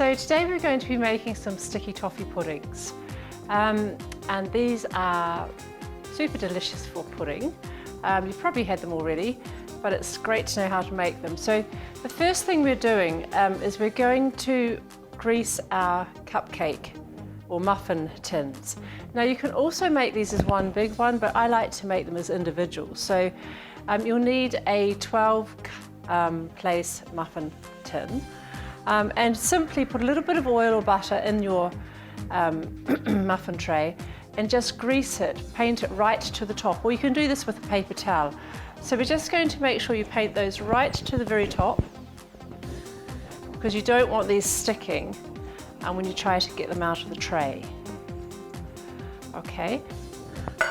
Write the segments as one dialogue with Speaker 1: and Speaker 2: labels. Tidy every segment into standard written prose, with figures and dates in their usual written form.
Speaker 1: So today we're going to be making some sticky toffee puddings. And these are super delicious for pudding. You've probably had them already, but it's great to know how to make them. So the first thing we're doing is we're going to grease our cupcake or muffin tins. Now you can also make these as one big one, but I like to make them as individuals. So you'll need a 12 place muffin tin. And simply put a little bit of oil or butter in your muffin tray and just grease it, paint it right to the top, or you can do this with a paper towel. So we're just going to make sure you paint those right to the very top, because you don't want these sticking when you try to get them out of the tray. Okay,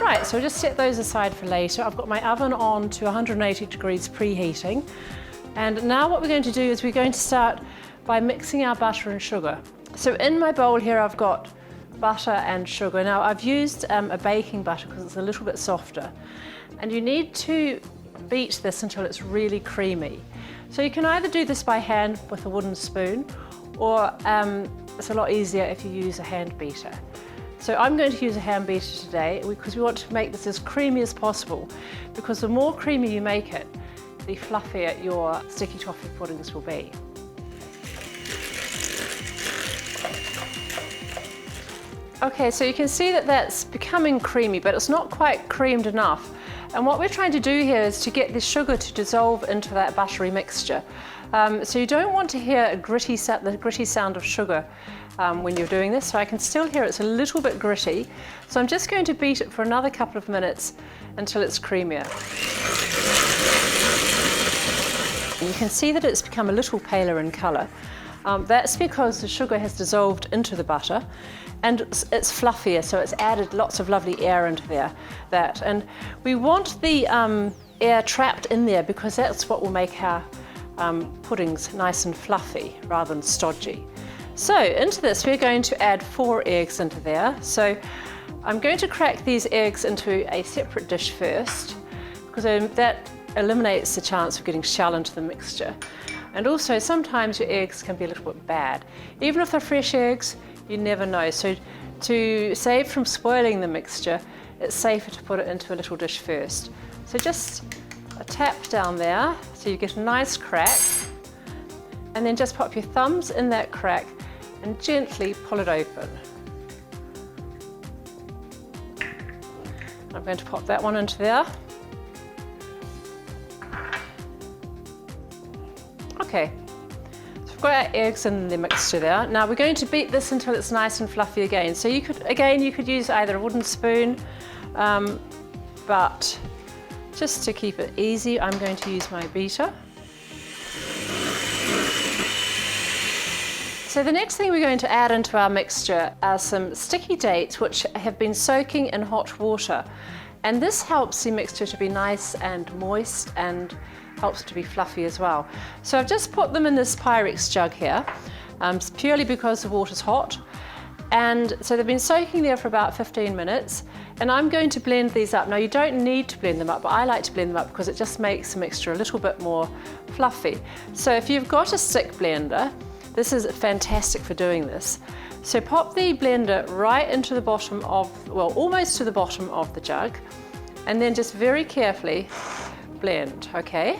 Speaker 1: right, so we'll just set those aside for later. I've got my oven on to 180 degrees preheating. And now what we're going to do is we're going to start by mixing our butter and sugar. So in my bowl here I've got butter and sugar. Now I've used a baking butter because it's a little bit softer. And you need to beat this until it's really creamy. So you can either do this by hand with a wooden spoon, or it's a lot easier if you use a hand beater. So I'm going to use a hand beater today because we want to make this as creamy as possible, because the more creamy you make it, the fluffier your sticky toffee puddings will be. Okay, so you can see that that's becoming creamy, but it's not quite creamed enough. And what we're trying to do here is to get the sugar to dissolve into that buttery mixture. So you don't want to hear the gritty sound of sugar when you're doing this. So I can still hear it's a little bit gritty. So I'm just going to beat it for another couple of minutes until it's creamier. You can see that it's become a little paler in colour. That's because the sugar has dissolved into the butter and it's fluffier, so it's added lots of lovely air into that. And we want the air trapped in there because that's what will make our puddings nice and fluffy rather than stodgy. So into this we're going to add 4 eggs into there. So I'm going to crack these eggs into a separate dish first, because that eliminates the chance of getting shell into the mixture. And also sometimes your eggs can be a little bit bad. Even if they're fresh eggs, you never know. So to save from spoiling the mixture, it's safer to put it into a little dish first. So just a tap down there so you get a nice crack, and then just pop your thumbs in that crack and gently pull it open. I'm going to pop that one into there. Okay, so we've got our eggs in the mixture there. Now we're going to beat this until it's nice and fluffy again. So you could use either a wooden spoon, but just to keep it easy, I'm going to use my beater. So the next thing we're going to add into our mixture are some sticky dates which have been soaking in hot water. And this helps the mixture to be nice and moist and helps to be fluffy as well. So I've just put them in this Pyrex jug here, purely because the water's hot. And so they've been soaking there for about 15 minutes. And I'm going to blend these up. Now you don't need to blend them up, but I like to blend them up because it just makes the mixture a little bit more fluffy. So if you've got a stick blender, this is fantastic for doing this. So pop the blender right into the bottom of, well, almost to the bottom of the jug, and then just very carefully blend, okay?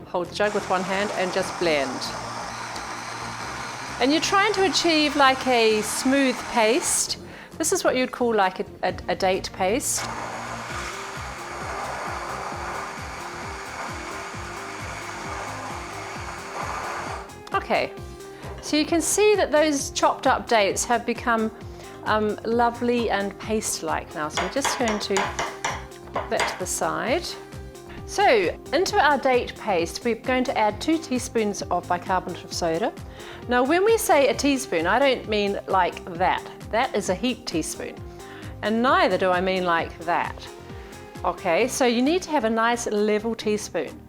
Speaker 1: Hold the jug with one hand and just blend. And you're trying to achieve like a smooth paste. This is what you'd call like a date paste. Okay, so you can see that those chopped up dates have become lovely and paste-like now. So I'm just going to pop that to the side. So into our date paste, we're going to add 2 teaspoons of bicarbonate of soda. Now when we say a teaspoon, I don't mean like that. That is a heaped teaspoon. And neither do I mean like that. Okay, so you need to have a nice level teaspoon.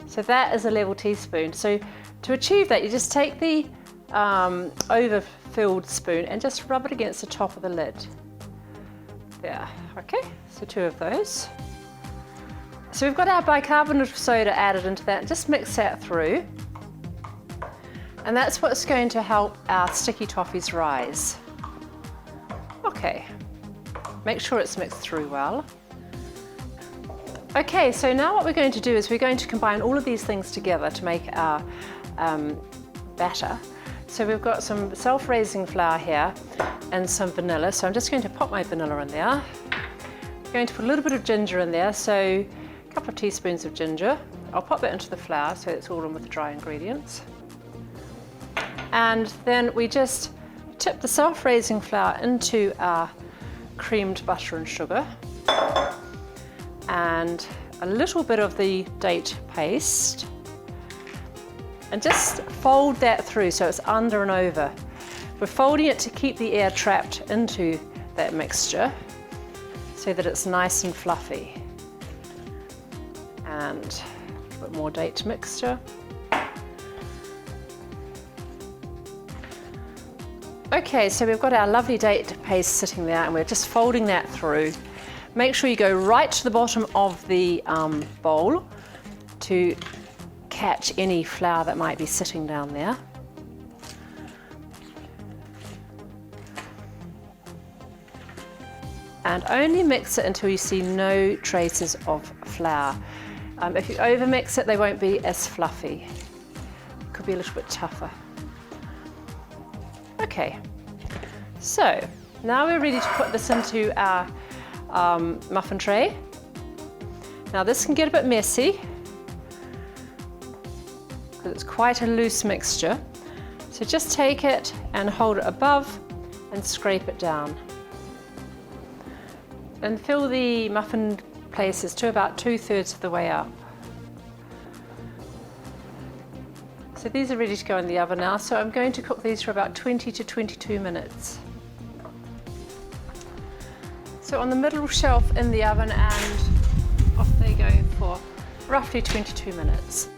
Speaker 1: So that is a level teaspoon. So to achieve that, you just take the overfilled spoon and just rub it against the top of the lid. There, okay, so 2 of those. So we've got our bicarbonate of soda added into that. Just mix that through. And that's what's going to help our sticky toffees rise. Okay, make sure it's mixed through well. Okay, so now what we're going to do is we're going to combine all of these things together to make our batter. So we've got some self-raising flour here and some vanilla. So I'm just going to pop my vanilla in there. I'm going to put a little bit of ginger in there, so a couple of teaspoons of ginger. I'll pop that into the flour so it's all in with the dry ingredients. And then we just tip the self-raising flour into our creamed butter and sugar, and a little bit of the date paste, and just fold that through so it's under and over. We're folding it to keep the air trapped into that mixture so that it's nice and fluffy. And a bit more date mixture. Okay, so we've got our lovely date paste sitting there and we're just folding that through. Make sure you go right to the bottom of the bowl to catch any flour that might be sitting down there. And only mix it until you see no traces of flour. If you overmix it, they won't be as fluffy. It could be a little bit tougher. Okay, so now we're ready to put this into our muffin tray. Now this can get a bit messy because it's quite a loose mixture. So just take it and hold it above and scrape it down. And fill the muffin places to about 2/3 of the way up. So these are ready to go in the oven now, so I'm going to cook these for about 20 to 22 minutes. So on the middle shelf in the oven, and off they go for roughly 22 minutes.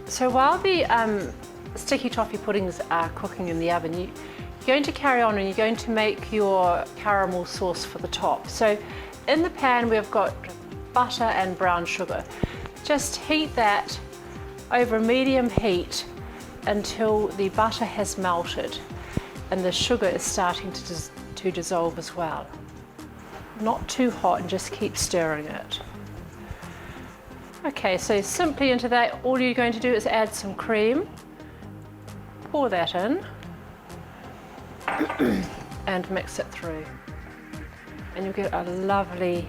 Speaker 1: So while the sticky toffee puddings are cooking in the oven, you're going to carry on and you're going to make your caramel sauce for the top. So in the pan we've got butter and brown sugar. Just heat that over a medium heat until the butter has melted and the sugar is starting to dissolve as well. Not too hot, and just keep stirring it. Okay, so simply into that, all you're going to do is add some cream, pour that in, and mix it through. And you'll get a lovely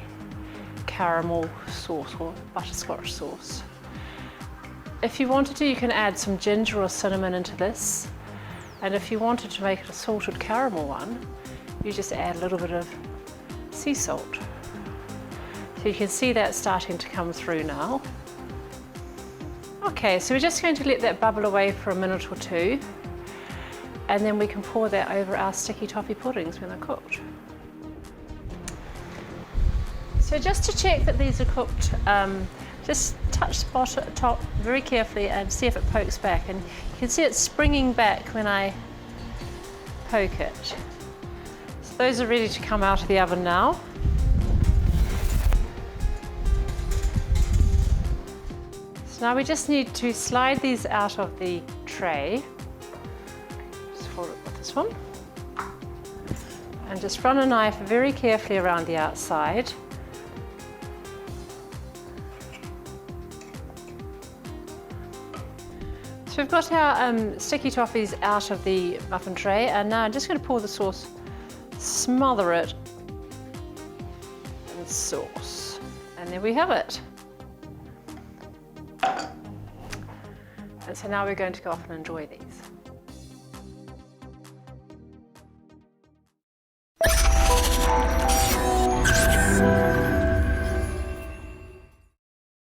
Speaker 1: caramel sauce or butterscotch sauce. If you wanted to, you can add some ginger or cinnamon into this. And if you wanted to make it a salted caramel one, you just add a little bit of sea salt. So you can see that starting to come through now. Okay, so we're just going to let that bubble away for a minute or two, and then we can pour that over our sticky toffee puddings when they're cooked. So just to check that these are cooked, just touch the top very carefully and see if it pokes back. And you can see it springing back when I poke it. So those are ready to come out of the oven now. So now we just need to slide these out of the tray. Just hold it with this one. And just run a knife very carefully around the outside. So we've got our sticky toffees out of the muffin tray, and now I'm just going to pour the sauce, smother it in sauce, and there we have it. And so now we're going to go off and enjoy these.